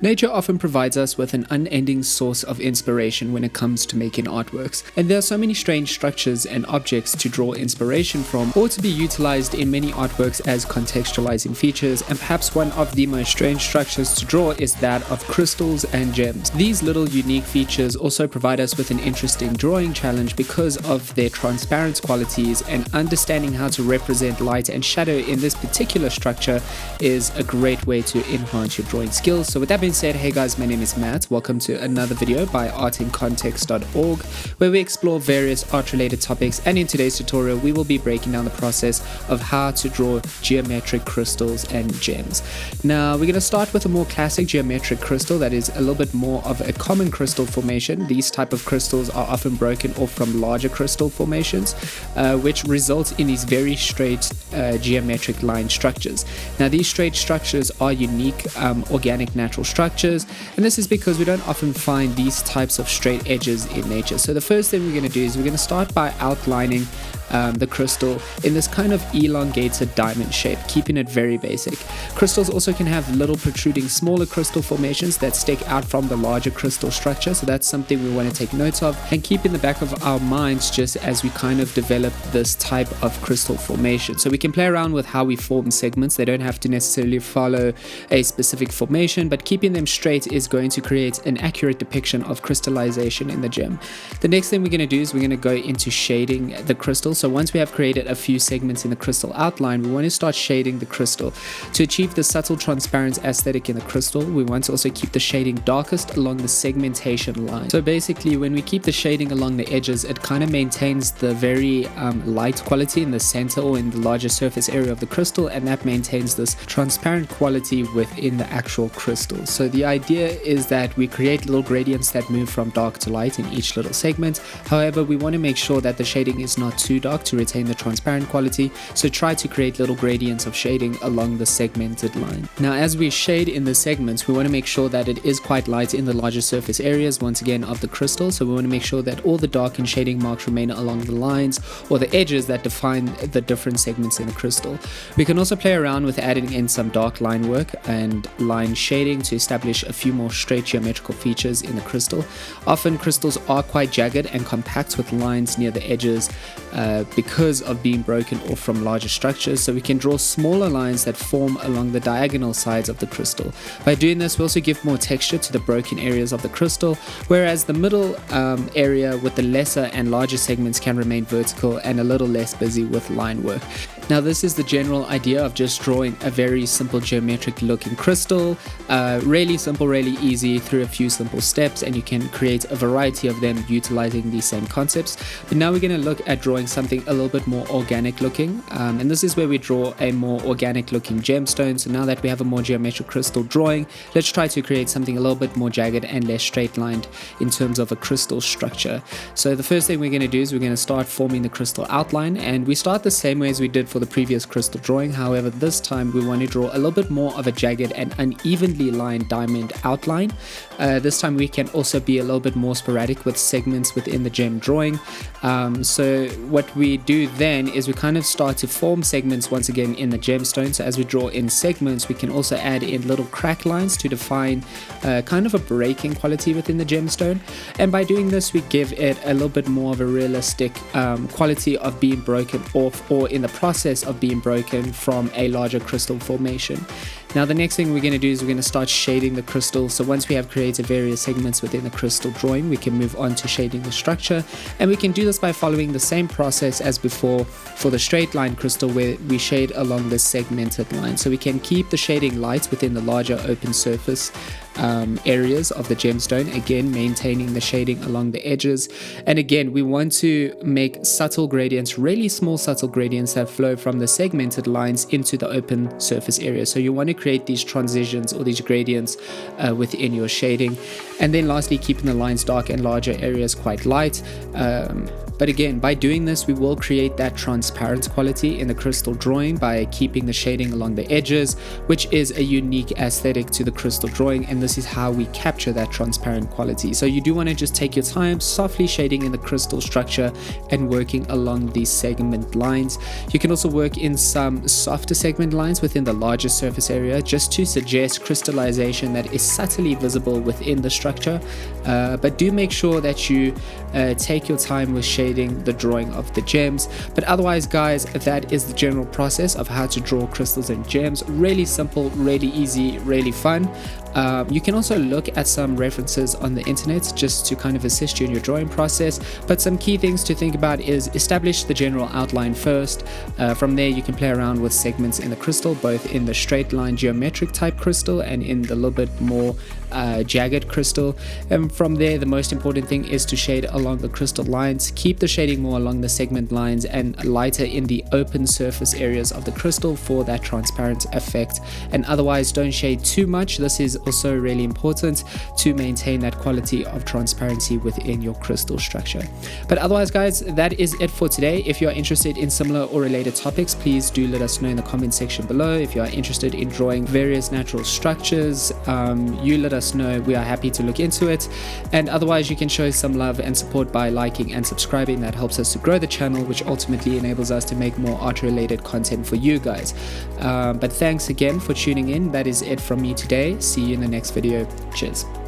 Nature often provides us with an unending source of inspiration when it comes to making artworks, and there are so many strange structures and objects to draw inspiration from or to be utilized in many artworks as contextualizing features, and perhaps one of the most strange structures to draw is that of crystals and gems. These little unique features also provide us with an interesting drawing challenge because of their transparent qualities, and understanding how to represent light and shadow in this particular structure is a great way to enhance your drawing skills. So with that being said, hey guys, my name is Matt. Welcome to another video by artincontext.org, where we explore various art related topics, and in today's tutorial we will be breaking down the process of how to draw geometric crystals and gems. Now we're going to start with a more classic geometric crystal that is a little bit more of a common crystal formation. These type of crystals are often broken off from larger crystal formations, which results in these very straight geometric line structures. Now these straight structures are unique organic natural structures, and this is because we don't often find these types of straight edges in nature. So the first thing we're going to do is we're going to start by outlining the crystal in this kind of elongated diamond shape, keeping it very basic. Crystals also can have little protruding smaller crystal formations that stick out from the larger crystal structure, so that's something we want to take note of and keep in the back of our minds just as we kind of develop this type of crystal formation. So we can play around with how we form segments. They don't have to necessarily follow a specific formation, but keeping them straight is going to create an accurate depiction of crystallization in the gem. The next thing we're going to do is we're going to go into shading the crystal. So once we have created a few segments in the crystal outline, we want to start shading the crystal. To achieve the subtle transparent aesthetic in the crystal, we want to also keep the shading darkest along the segmentation line. So basically when we keep the shading along the edges, it kind of maintains the very light quality in the center or in the larger surface area of the crystal, and that maintains this transparent quality within the actual crystal. So the idea is that we create little gradients that move from dark to light in each little segment. However, we want to make sure that the shading is not too dark to retain the transparent quality, so try to create little gradients of shading along the segmented line. Now as we shade in the segments, we want to make sure that it is quite light in the larger surface areas once again of the crystal, so we want to make sure that all the dark and shading marks remain along the lines or the edges that define the different segments in the crystal. We can also play around with adding in some dark line work and line shading to establish a few more straight geometrical features in the crystal. Often crystals are quite jagged and compact with lines near the edges because of being broken off from larger structures, so we can draw smaller lines that form along the diagonal sides of the crystal. By doing this, we also give more texture to the broken areas of the crystal, whereas the middle area with the lesser and larger segments can remain vertical and a little less busy with line work. Now this is the general idea of just drawing a very simple geometric looking crystal, really simple, really easy through a few simple steps, and you can create a variety of them utilizing these same concepts. But now we're going to look at drawing something a little bit more organic looking, and this is where we draw a more organic looking gemstone. So now that we have a more geometric crystal drawing, let's try to create something a little bit more jagged and less straight lined in terms of a crystal structure. So the first thing we're going to do is we're going to start forming the crystal outline, and we start the same way as we did for the previous crystal drawing. However, this time we want to draw a little bit more of a jagged and unevenly lined diamond outline. This time we can also be a little bit more sporadic with segments within the gem drawing. So what we do then is we kind of start to form segments once again in the gemstone. So as we draw in segments, we can also add in little crack lines to define kind of a breaking quality within the gemstone, and by doing this we give it a little bit more of a realistic quality of being broken off, or in the process of being broken from a larger crystal formation. Now the next thing we're going to do is we're going to start shading the crystal. So once we have created various segments within the crystal drawing, we can move on to shading the structure, and we can do this by following the same process as before for the straight line crystal, where we shade along the segmented line. So we can keep the shading light within the larger open surface areas of the gemstone, again maintaining the shading along the edges, and again we want to make subtle gradients, really small subtle gradients that flow from the segmented lines into the open surface area. So you want to create these transitions or these gradients within your shading, and then lastly keeping the lines dark and larger areas quite light. But again, by doing this, we will create that transparent quality in the crystal drawing by keeping the shading along the edges, which is a unique aesthetic to the crystal drawing, and this is how we capture that transparent quality. So you do want to just take your time, softly shading in the crystal structure and working along these segment lines. You can also work in some softer segment lines within the larger surface area just to suggest crystallization that is subtly visible within the structure, but do make sure that you take your time with shading the drawing of the gems. But otherwise, guys, that is the general process of how to draw crystals and gems. Really simple, really easy, really fun. You can also look at some references on the internet just to kind of assist you in your drawing process, but some key things to think about is establish the general outline first. From there you can play around with segments in the crystal, both in the straight line geometric type crystal and in the little bit more jagged crystal. And from there, the most important thing is to shade along the crystal lines. Keep the shading more along the segment lines and lighter in the open surface areas of the crystal for that transparent effect. And otherwise, don't shade too much. This is also really important to maintain that quality of transparency within your crystal structure. But otherwise, guys, that is it for today. If you are interested in similar or related topics, please do let us know in the comment section below. If you are interested in drawing various natural structures, you let us know. We are happy to look into it. And otherwise, you can show some love and support by liking and subscribing. That helps us to grow the channel, which ultimately enables us to make more art related content for you guys. But thanks again for tuning in. That is it from me today. See you in the next video. Cheers.